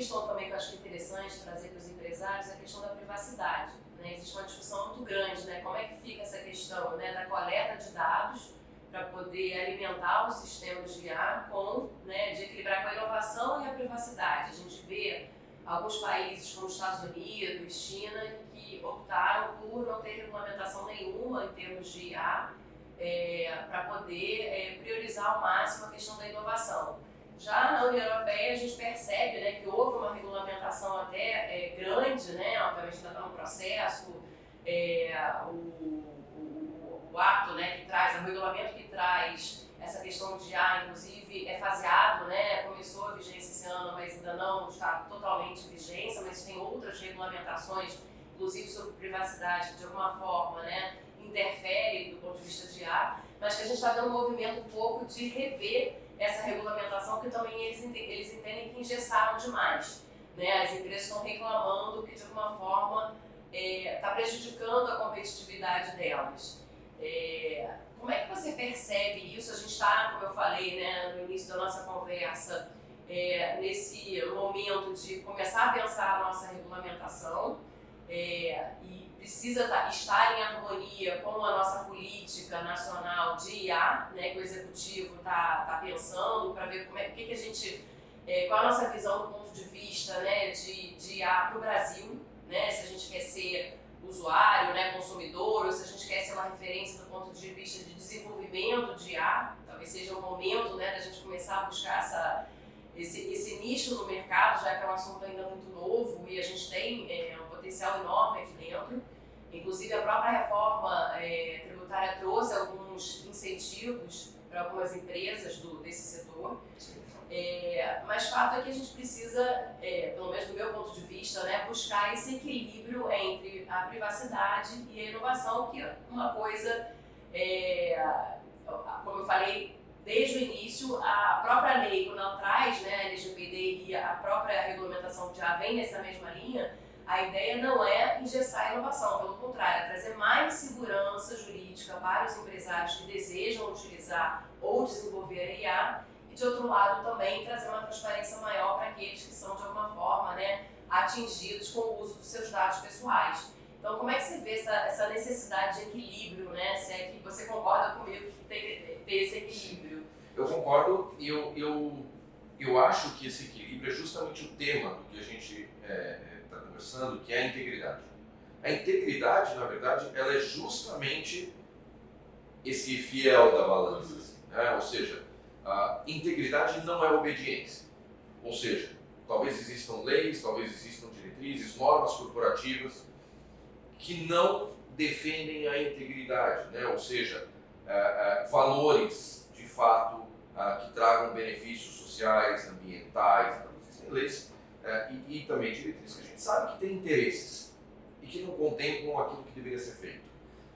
questão também que eu acho que é interessante trazer para os empresários é a questão da privacidade. Né? Existe uma discussão muito grande, né? Como é que fica essa questão, né, da coleta de dados para poder alimentar os sistemas de IA né, de equilibrar com a inovação e a privacidade. A gente vê alguns países como Estados Unidos, China, que optaram por não ter regulamentação nenhuma em termos de IA para poder priorizar ao máximo a questão da inovação. Já na União Europeia a gente percebe, né, que houve uma regulamentação até grande, né, obviamente ainda está no processo, o ato, né, que traz, o regulamento que traz essa questão de IA, inclusive, é faseado, né, começou a vigência esse ano, mas ainda não está totalmente em vigência, mas tem outras regulamentações, inclusive sobre privacidade, que de alguma forma, né, interfere do ponto de vista de IA, mas que a gente está vendo um movimento um pouco de rever essa regulamentação, que também eles entendem que engessaram demais. Né? As empresas estão reclamando que, de alguma forma, está prejudicando a competitividade delas. Como é que você percebe isso? A gente está, como eu falei, né, no início da nossa conversa, nesse momento de começar a pensar a nossa regulamentação e precisa estar em harmonia com a nossa política nacional de IA, né, que o executivo está pensando para ver que a gente, qual a nossa visão do ponto de vista, né, de IA para o Brasil, né, se a gente quer ser usuário, né, consumidor, ou se a gente quer ser uma referência do ponto de vista de desenvolvimento de IA, talvez seja o momento, né, da gente começar a buscar esse nicho no mercado, já que é um assunto ainda muito novo e a gente tem um potencial enorme aqui dentro. Inclusive, a própria reforma tributária trouxe alguns incentivos para algumas empresas desse setor. Mas fato é que a gente precisa, pelo menos do meu ponto de vista, né, buscar esse equilíbrio entre a privacidade e a inovação, que é uma coisa, como eu falei, desde o início, a própria lei, quando ela traz, né, a LGPD e a própria regulamentação já vem nessa mesma linha, a ideia não é engessar a inovação, pelo contrário, é trazer mais segurança jurídica para os empresários que desejam utilizar ou desenvolver a IA e, de outro lado, também trazer uma transparência maior para aqueles que são, de alguma forma, né, atingidos com o uso dos seus dados pessoais. Então, como é que você vê essa necessidade de equilíbrio, né? Se é que você concorda comigo que tem que ter esse equilíbrio? Eu concordo e eu acho que esse equilíbrio é justamente o tema do que a gente está conversando, que é a integridade. A integridade, na verdade, ela é justamente esse fiel da balança, assim, né? Ou seja, a integridade não é obediência. Ou seja, talvez existam leis, talvez existam diretrizes, normas corporativas que não defendem a integridade, né? Ou seja, valores de fato que tragam benefícios sociais, ambientais. Existem leis e também diretrizes que a gente sabe que tem interesses e que não contemplam aquilo que deveria ser feito,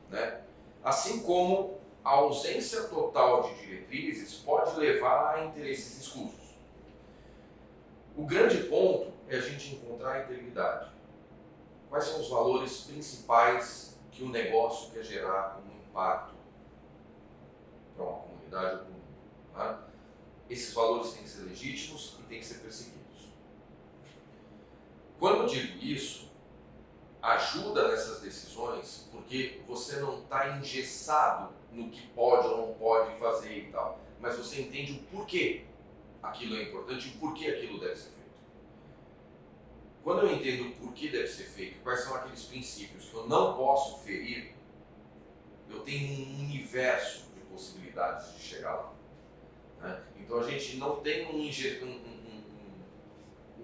né? Assim como a ausência total de diretrizes pode levar a interesses escusos. O grande ponto é a gente encontrar a integridade. Quais são os valores principais que o negócio quer gerar como impacto para uma comunidade ou para o mundo, né? Esses valores têm que ser legítimos e têm que ser perseguidos. Quando eu digo isso, ajuda nessas decisões, porque você não está engessado no que pode ou não pode fazer e tal, mas você entende o porquê aquilo é importante e o porquê aquilo deve ser feito. Quando eu entendo o porquê deve ser feito, quais são aqueles princípios que eu não posso ferir, eu tenho um universo de possibilidades de chegar lá, né? Então a gente não tem um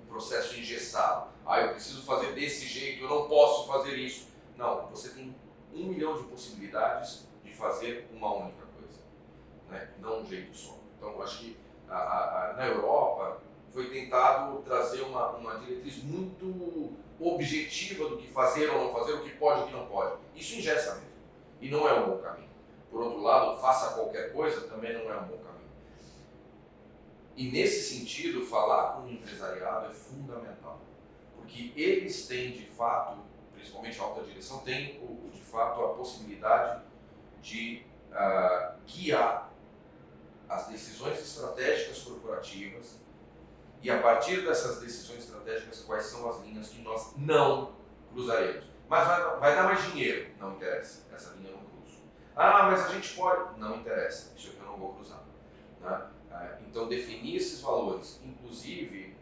processo engessado. Eu preciso fazer desse jeito, eu não posso fazer isso. Não, você tem 1 milhão de possibilidades de fazer uma única coisa, né? Não um jeito só. Então eu acho que na Europa foi tentado trazer uma diretriz muito objetiva do que fazer ou não fazer, o que pode e o que não pode. Isso engessa mesmo, e não é um bom caminho. Por outro lado, faça qualquer coisa também não é um bom caminho. E nesse sentido, falar com o empresariado é fundamental, porque eles têm de fato, principalmente a alta direção, tem de fato a possibilidade de guiar as decisões estratégicas corporativas E a partir dessas decisões estratégicas, quais são as linhas que nós não cruzaremos. Mas vai dar mais dinheiro? Não interessa, essa linha eu não cruzo. Ah, mas a gente pode? Não interessa, isso aqui eu não vou cruzar. Né? Então definir esses valores, inclusive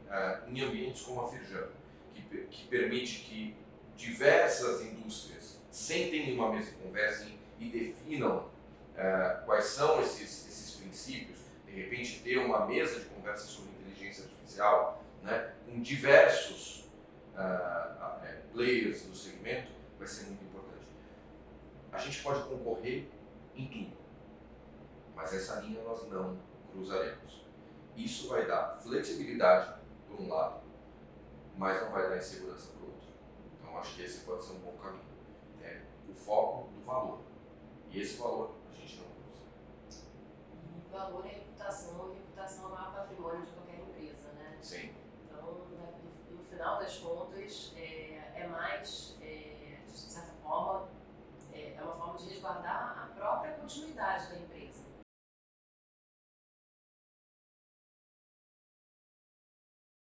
em ambientes como a Firjan, que permite que diversas indústrias sentem em uma mesa de conversa e definam quais são esses princípios, de repente ter uma mesa de conversa sobre inteligência artificial, né, com diversos players do segmento, vai ser muito importante. A gente pode concorrer em tudo, mas essa linha nós não cruzaremos. Isso vai dar flexibilidade por um lado, mas não vai dar insegurança para o outro. Então acho que esse pode ser um bom caminho. É o foco do valor. E esse valor a gente não cruza. E valor é reputação, e reputação é o maior patrimônio de qualquer empresa, né? Sim. Então, no final das contas, é mais, de certa forma, é uma forma de resguardar a própria continuidade da empresa.